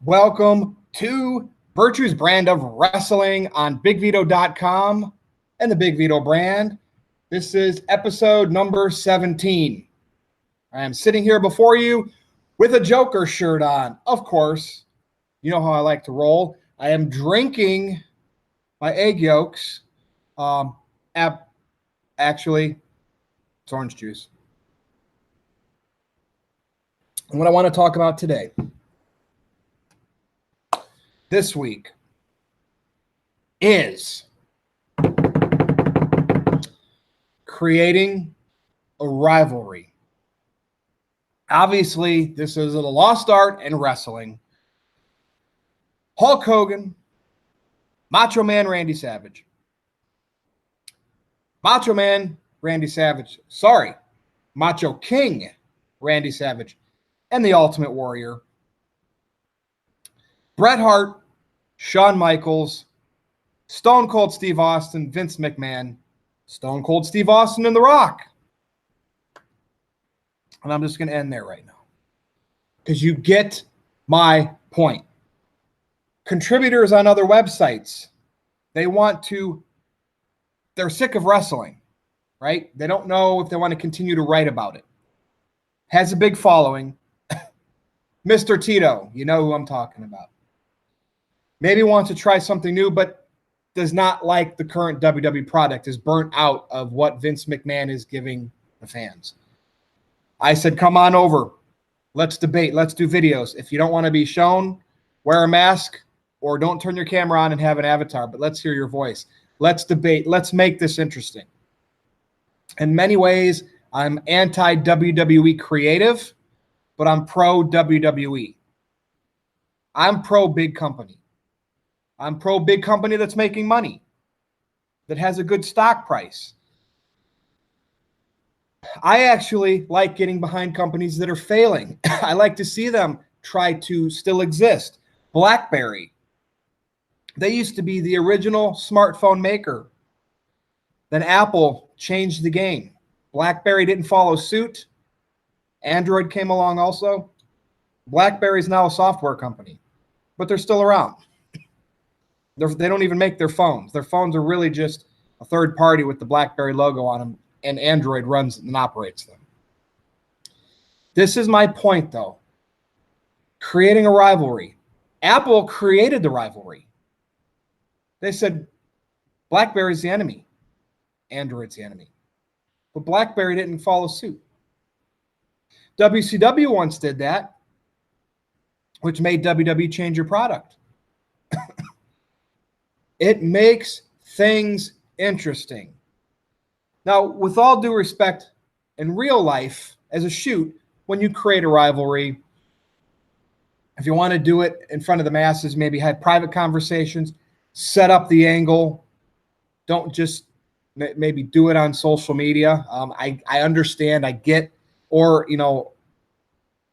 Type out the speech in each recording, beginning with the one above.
Welcome to Virtue's brand of wrestling on BigVito.com and the Big Vito brand. This is episode number 17. I am sitting here before you with a Joker shirt on. Of course, you know how I like to roll. I am drinking my egg yolks. Actually, it's orange juice. And what I want to talk about today, this week, is creating a rivalry. Obviously, this is a lost art in wrestling. Hulk Hogan, Macho Man Randy Savage. Macho King Randy Savage, and the Ultimate Warrior. Bret Hart, Shawn Michaels, Stone Cold Steve Austin, Vince McMahon, Stone Cold Steve Austin, and The Rock. And I'm just going to end there right now because you get my point. Contributors on other websites, they're sick of wrestling, right? They don't know if they want to continue to write about it. Has a big following. Mr. Tito, you know who I'm talking about. Maybe wants to try something new, but does not like the current WWE product, is burnt out of what Vince McMahon is giving the fans. I said, come on over. Let's debate. Let's do videos. If you don't want to be shown, wear a mask or don't turn your camera on and have an avatar, but let's hear your voice. Let's debate. Let's make this interesting. In many ways, I'm anti-WWE creative, but I'm pro-WWE. I'm pro-big company. I'm pro-big company that's making money, that has a good stock price. I actually like getting behind companies that are failing. I like to see them try to still exist. BlackBerry. They used to be the original smartphone maker. Then Apple changed the game. BlackBerry didn't follow suit. Android came along also. BlackBerry is now a software company, but they're still around. They don't even make their phones. Their phones are really just a third party with the BlackBerry logo on them, and Android runs and operates them. This is my point, though. Creating a rivalry. Apple created the rivalry. They said BlackBerry's the enemy. Android's the enemy. But BlackBerry didn't follow suit. WCW once did that, which made WWE change your product. It makes things interesting. Now, with all due respect, in real life, as a shoot, when you create a rivalry, if you want to do it in front of the masses, maybe have private conversations, set up the angle. Don't just maybe do it on social media. I understand, I get, or,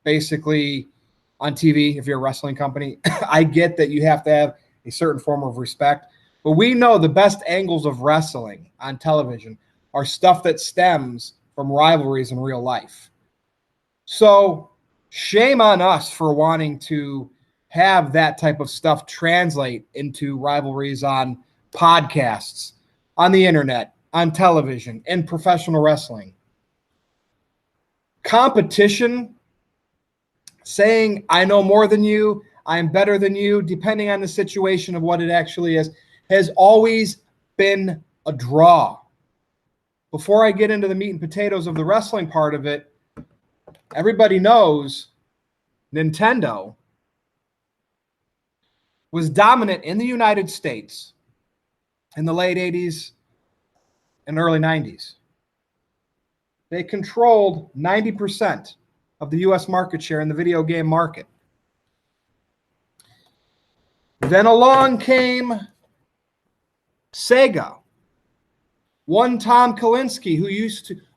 basically on TV, if you're a wrestling company, I get that you have to have a certain form of respect. But we know the best angles of wrestling on television are stuff that stems from rivalries in real life. So shame on us for wanting to have that type of stuff translate into rivalries on podcasts, on the internet, on television, in professional wrestling. Competition, saying I know more than you, I'm better than you, depending on the situation of what it actually is, has always been a draw. Before I get into the meat and potatoes of the wrestling part of it, everybody knows Nintendo was dominant in the United States in the late 80s and early 90s. They controlled 90% of the U.S. market share in the video game market. Then along came Sega. One Tom Kalinske,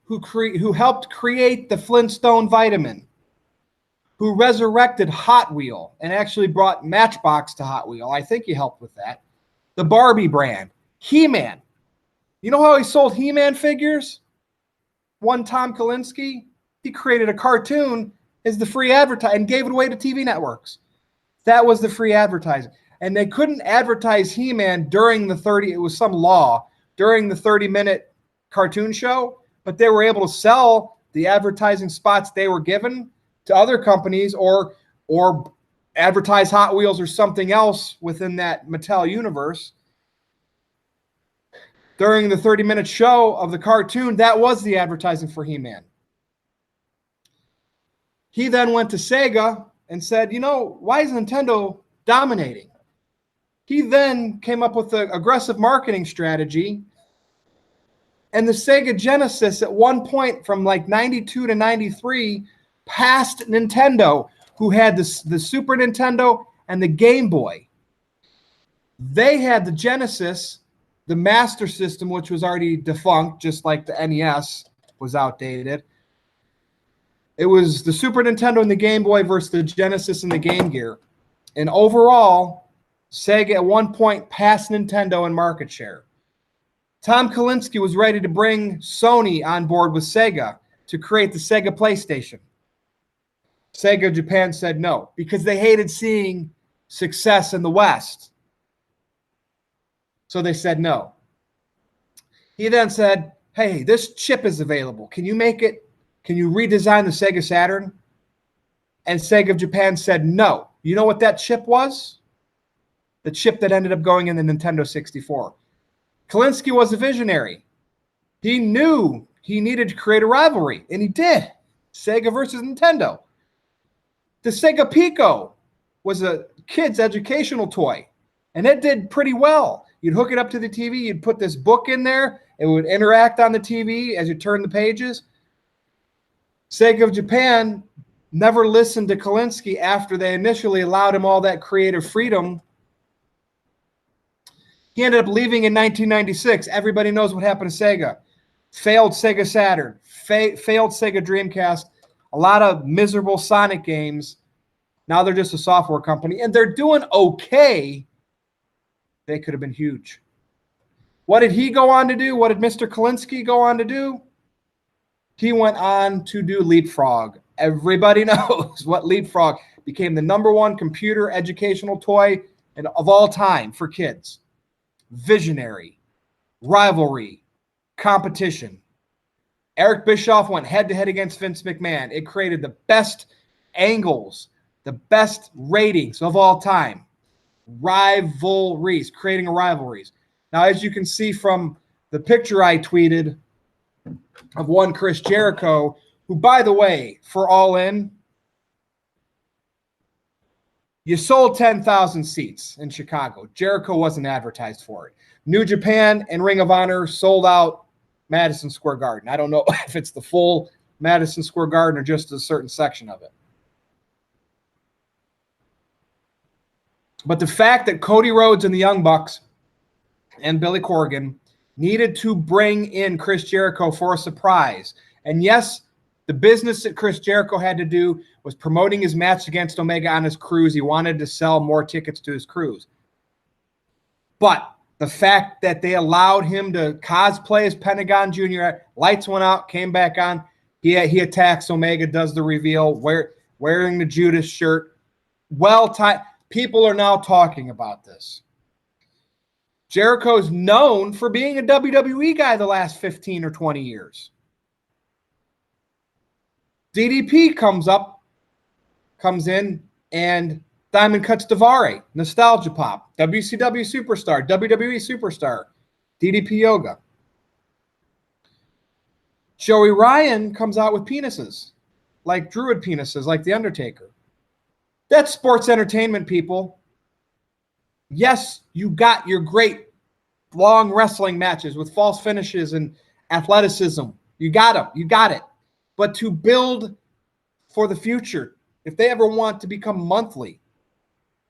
who helped create the Flintstone vitamin, who resurrected Hot Wheel and actually brought Matchbox to Hot Wheel. I think he helped with that. The Barbie brand. He-Man. You know how he sold He-Man figures? One Tom Kalinske, he created a cartoon as the free advertising and gave it away to TV networks. That was the free advertising. And they couldn't advertise He-Man during the 30, it was some law, during the 30-minute cartoon show, but they were able to sell the advertising spots they were given to other companies or advertise Hot Wheels or something else within that Mattel universe. During the 30-minute show of the cartoon, that was the advertising for He-Man. He then went to Sega and said, you know, why is Nintendo dominating? He then came up with an aggressive marketing strategy. And the Sega Genesis at one point from like 92 to 93 passed Nintendo, who had the Super Nintendo and the Game Boy. They had the Genesis, the Master System, which was already defunct, just like the NES was outdated. It was the Super Nintendo and the Game Boy versus the Genesis and the Game Gear. And overall, Sega at one point passed Nintendo in market share. Tom Kalinske was ready to bring Sony on board with Sega to create the Sega PlayStation. Sega Japan said no, because they hated seeing success in the West. So they said no. He then said, hey, this chip is available. Can you make it? Can you redesign the Sega Saturn? And Sega Japan said no. You know what that chip was? The chip that ended up going in the Nintendo 64. Kalinske was a visionary. He knew he needed to create a rivalry, and he did. Sega versus Nintendo. The Sega Pico was a kid's educational toy, and it did pretty well. You'd hook it up to the TV, you'd put this book in there, it would interact on the TV as you turn the pages. Sega of Japan never listened to Kalinske after they initially allowed him all that creative freedom. He ended up leaving in 1996. Everybody knows what happened to Sega. Failed Sega Saturn, failed Sega Dreamcast, a lot of miserable Sonic games. Now they're just a software company, and they're doing okay. They could have been huge. What did he go on to do? What did Mr. Kalinske go on to do? He went on to do Leapfrog. Everybody knows what Leapfrog became the #1 computer educational toy of all time for kids. Visionary, rivalry, competition. Eric Bischoff went head-to-head against Vince McMahon. It created the best angles, the best ratings of all time. Rivalries, creating a rivalries. Now, as you can see from the picture I tweeted of one Chris Jericho, who, by the way, for All In, you sold 10,000 seats in Chicago. Jericho wasn't advertised for it. New Japan and Ring of Honor sold out Madison Square Garden. I don't know if it's the full Madison Square Garden or just a certain section of it. But the fact that Cody Rhodes and the Young Bucks and Billy Corgan needed to bring in Chris Jericho for a surprise. And yes, the business that Chris Jericho had to do was promoting his match against Omega on his cruise. He wanted to sell more tickets to his cruise. But the fact that they allowed him to cosplay as Pentagon Jr., lights went out, came back on. He attacks Omega, does the reveal, wearing the Judas shirt. Well-timed. People are now talking about this. Jericho's known for being a WWE guy the last 15 or 20 years. DDP comes in, and Diamond cuts Daivari, Nostalgia Pop, WCW Superstar, WWE Superstar, DDP Yoga. Joey Ryan comes out with penises, like druid penises, like The Undertaker. That's sports entertainment, people. Yes, you got your great long wrestling matches with false finishes and athleticism. You got them. You got it. But to build for the future, if they ever want to become monthly,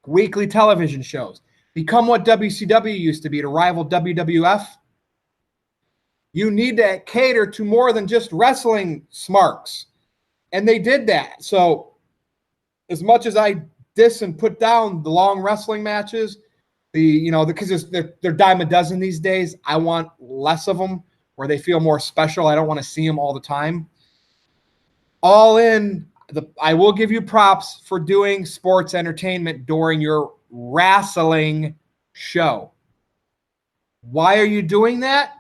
weekly television shows, become what WCW used to be to rival WWF, you need to cater to more than just wrestling smarks. And they did that. So as much as I diss and put down the long wrestling matches, because they're dime a dozen these days, I want less of them where they feel more special. I don't want to see them all the time. All In, I will give you props for doing sports entertainment during your wrestling show. Why are you doing that?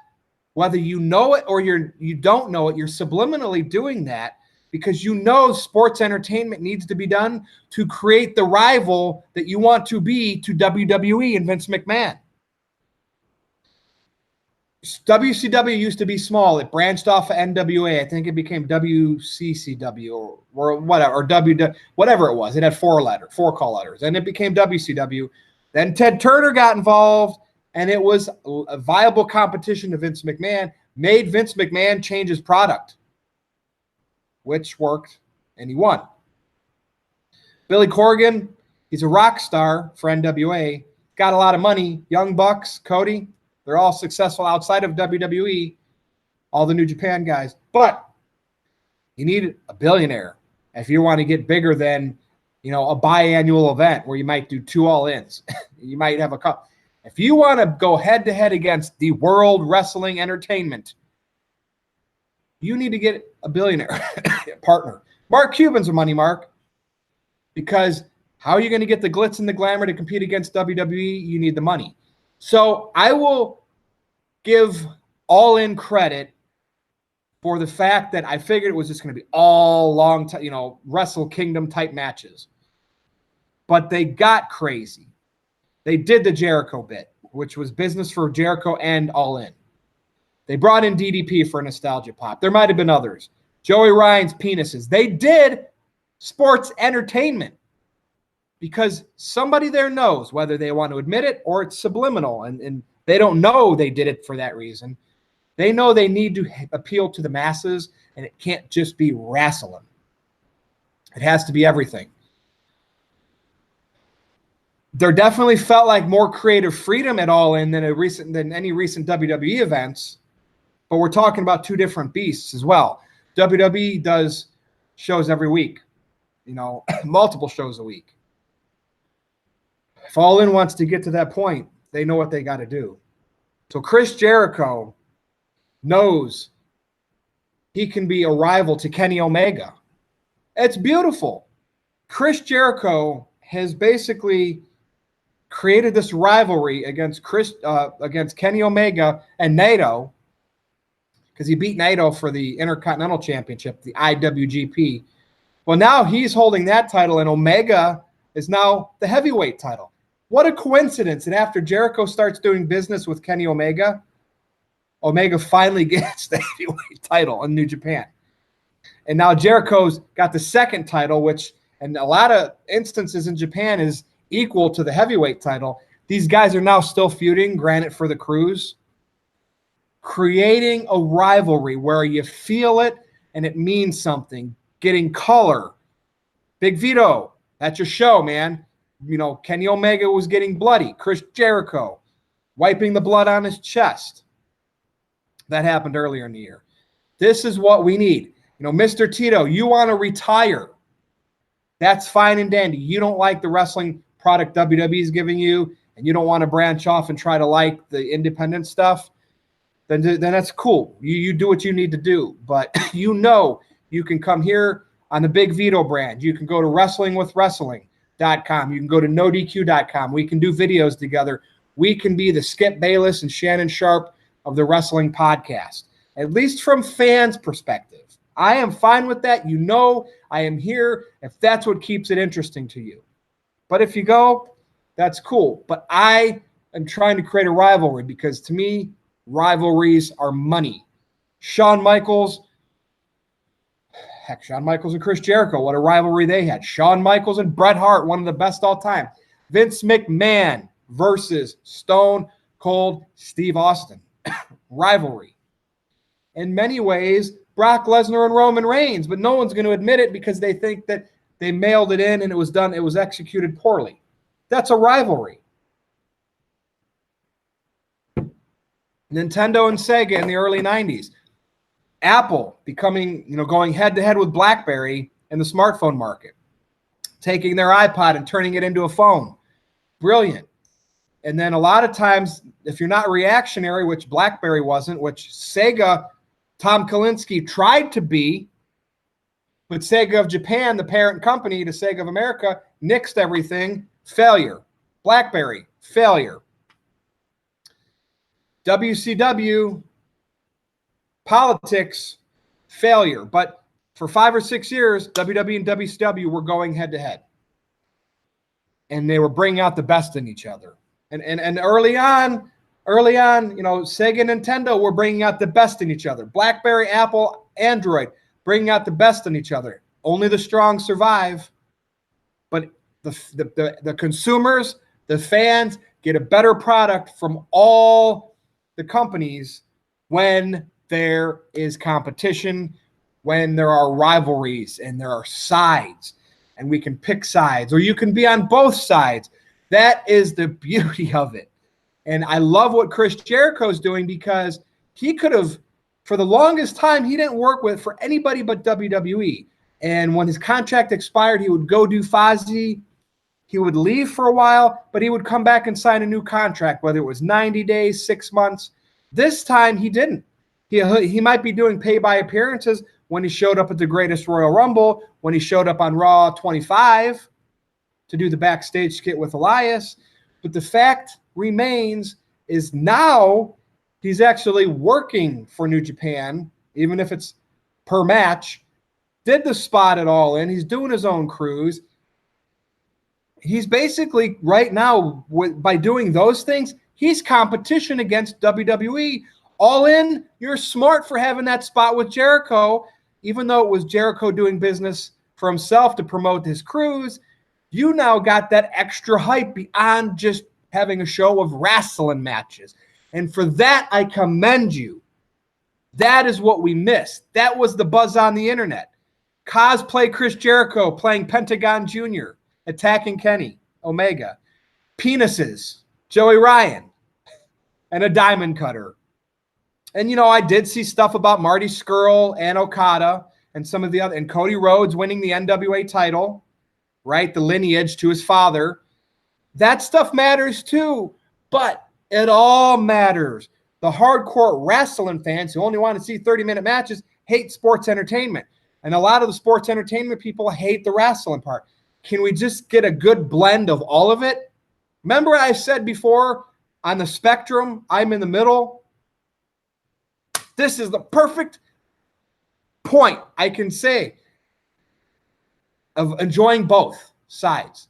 Whether you know it or you don't know it, you're subliminally doing that because you know sports entertainment needs to be done to create the rival that you want to be to WWE and Vince McMahon. WCW used to be small. It branched off of NWA. I think it became WCCW or whatever, or whatever it was. It had four call letters, and it became WCW. Then Ted Turner got involved, and it was a viable competition to Vince McMahon, made Vince McMahon change his product, which worked, and he won. Billy Corgan, he's a rock star for NWA, got a lot of money. Young Bucks, Cody, they're all successful outside of WWE, all the New Japan guys. But you need a billionaire if you want to get bigger than, a biannual event where you might do 2 all-ins. You might have a couple. If you want to go head-to-head against the World Wrestling Entertainment, you need to get a billionaire partner. Mark Cuban's a money mark, because how are you going to get the glitz and the glamour to compete against WWE? You need the money. So I will give All In credit for the fact that I figured it was just going to be all long, Wrestle Kingdom type matches. But they got crazy. They did the Jericho bit, which was business for Jericho and All In. They brought in DDP for a nostalgia pop. There might have been others. Joey Ryan's penises. They did sports entertainment because somebody there knows, whether they want to admit it or it's subliminal, and they don't know they did it for that reason. They know they need to appeal to the masses, and it can't just be wrestling. It has to be everything. There definitely felt like more creative freedom at All In than any recent WWE events, but we're talking about two different beasts as well. WWE does shows every week, multiple shows a week. If All In wants to get to that point, they know what they got to do. So Chris Jericho knows he can be a rival to Kenny Omega. It's beautiful. Chris Jericho has basically created this rivalry against Kenny Omega and Naito, because he beat Naito for the Intercontinental Championship, the IWGP. Well, now he's holding that title, and Omega is now the heavyweight title. What a coincidence. And after Jericho starts doing business with Kenny Omega, Omega finally gets the heavyweight title in New Japan. And now Jericho's got the second title, which in a lot of instances in Japan is equal to the heavyweight title. These guys are now still feuding, granted for the cruise, creating a rivalry where you feel it and it means something, getting color. Big Vito, that's your show, man. Kenny Omega was getting bloody. Chris Jericho wiping the blood on his chest. That happened earlier in the year. This is what we need. Mr. Tito, you want to retire. That's fine and dandy. You don't like the wrestling product WWE is giving you, and you don't want to branch off and try to like the independent stuff, then that's cool. You do what you need to do. But you can come here on the Big Vito brand. You can go to wrestlingwithwrestling.com. You can go to nodq.com. We can do videos together. We can be the Skip Bayless and Shannon Sharp of the wrestling podcast, at least from fans' perspective. I am fine with that. I am here if that's what keeps it interesting to you. But if you go, that's cool. But I am trying to create a rivalry because to me, rivalries are money. Shawn Michaels and Chris Jericho, what a rivalry they had. Shawn Michaels and Bret Hart, one of the best all time. Vince McMahon versus Stone Cold Steve Austin. Rivalry. In many ways, Brock Lesnar and Roman Reigns, but no one's going to admit it because they think that they mailed it in and it was executed poorly. That's a rivalry. Nintendo and Sega in the early 90s. Apple going head-to-head with BlackBerry in the smartphone market. Taking their iPod and turning it into a phone. Brilliant. And then a lot of times, if you're not reactionary, which BlackBerry wasn't, which Sega, Tom Kalinske tried to be, But Sega of Japan, the parent company to Sega of America, nixed everything. Failure. BlackBerry, failure. WCW, politics, failure. But for 5 or 6 years, WWE and WCW were going head to head. And they were bringing out the best in each other. And early on, Sega and Nintendo were bringing out the best in each other. BlackBerry, Apple, Android, bringing out the best in each other. Only the strong survive. But the consumers, the fans, get a better product from all the companies when there is competition, when there are rivalries and there are sides, and we can pick sides, or you can be on both sides. That is the beauty of it. And I love what Chris Jericho's doing, because he could have, for the longest time, he didn't work for anybody but WWE. And when his contract expired, he would go do Fozzy. He would leave for a while, but he would come back and sign a new contract, whether it was 90 days, 6 months. This time he didn't. He might be doing pay-by appearances when he showed up at the Greatest Royal Rumble, when he showed up on Raw 25 to do the backstage skit with Elias. But the fact remains is now he's actually working for New Japan, even if it's per match. Did the spot at All In. He's doing his own cruise. He's basically right now, by doing those things, he's competition against WWE. All In, you're smart for having that spot with Jericho, even though it was Jericho doing business for himself to promote his cruise. You now got that extra hype beyond just having a show of wrestling matches. And for that, I commend you. That is what we missed. That was the buzz on the internet. Cosplay Chris Jericho playing Pentagon Jr., attacking Kenny Omega. Penises, Joey Ryan, and a diamond cutter. And, I did see stuff about Marty Scurll and Okada and some of the other, and Cody Rhodes winning the NWA title, right? The lineage to his father. That stuff matters too, but it all matters. The hardcore wrestling fans who only want to see 30-minute matches hate sports entertainment. And a lot of the sports entertainment people hate the wrestling part. Can we just get a good blend of all of it? Remember what I said before, on the spectrum, I'm in the middle. This is the perfect point I can say of enjoying both sides.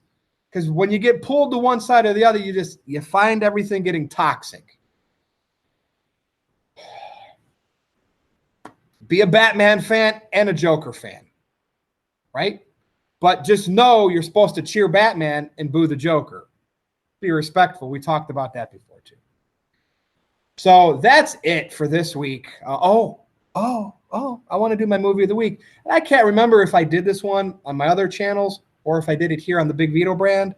Because when you get pulled to one side or the other, you find everything getting toxic. Be a Batman fan and a Joker fan, right? But just know you're supposed to cheer Batman and boo the Joker. Be respectful. We talked about that before too. So that's it for this week. I want to do my movie of the week. And I can't remember if I did this one on my other channels or if I did it here on the Big Vito brand.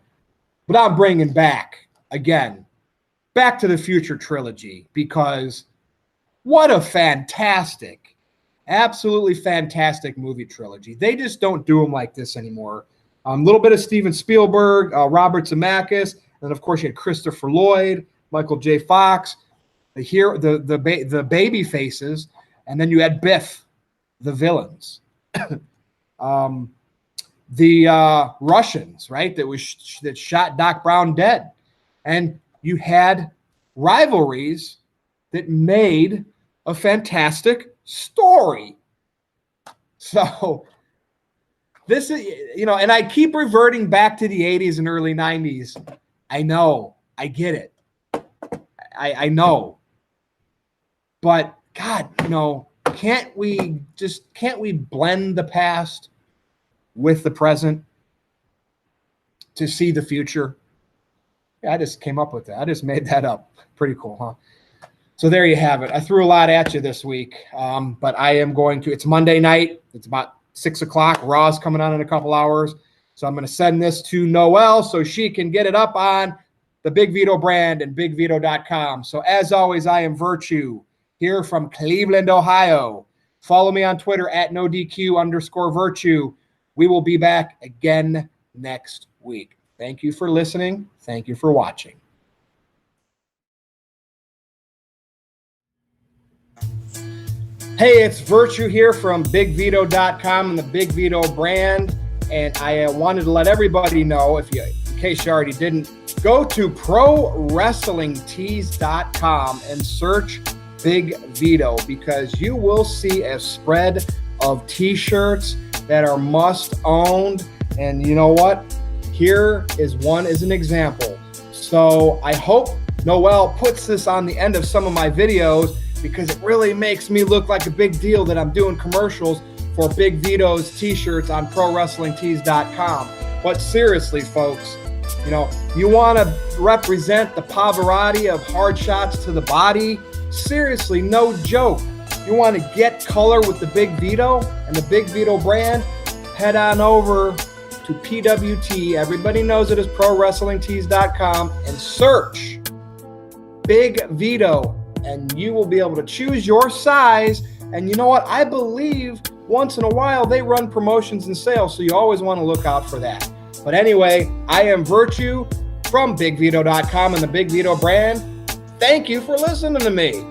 But I'm bringing back, again, Back to the Future trilogy, because what a fantastic, absolutely fantastic movie trilogy. They just don't do them like this anymore. A little bit of Steven Spielberg, Robert Zemeckis, and of course you had Christopher Lloyd, Michael J. Fox, the baby faces, and then you had Biff, the villains. The Russians, right, that shot Doc Brown dead. And you had Rivalries that made a fantastic story. So this is, and I keep reverting back to the 80s and early 90s. I know. I get it. I know. But God, can't we blend the past with the present to see the future? Yeah, I just came up with that. I just made that up. Pretty cool, huh? So there you have it. I threw a lot at you this week, but I am going to. It's Monday night. It's about 6 o'clock. Raw's coming on in a couple hours. So I'm going to send this to Noelle so she can get it up on the Big Vito brand and BigVito.com. So as always, I am Virtue here from Cleveland, Ohio. Follow me on Twitter at NoDQ_Virtue. We will be back again next week. Thank you for listening. Thank you for watching. Hey, it's Virtue here from BigVito.com and the Big Vito brand. And I wanted to let everybody know, in case you already didn't, go to ProWrestlingTees.com and search Big Vito, because you will see a spread of t-shirts that are must-owned. And you know what? Here is one as an example. So I hope Noel puts this on the end of some of my videos, because it really makes me look like a big deal that I'm doing commercials for Big Vito's t-shirts on ProWrestlingTees.com. But seriously, folks, you want to represent the Pavarotti of hard shots to the body? Seriously, no joke. You want to get color with the Big Vito and the Big Vito brand? Head on over to PWT. Everybody knows it as ProWrestlingTees.com, and search Big Vito, and you will be able to choose your size. And you know what? I believe once in a while they run promotions and sales, so you always want to look out for that. But anyway, I am Virtue from BigVito.com and the Big Vito brand. Thank you for listening to me.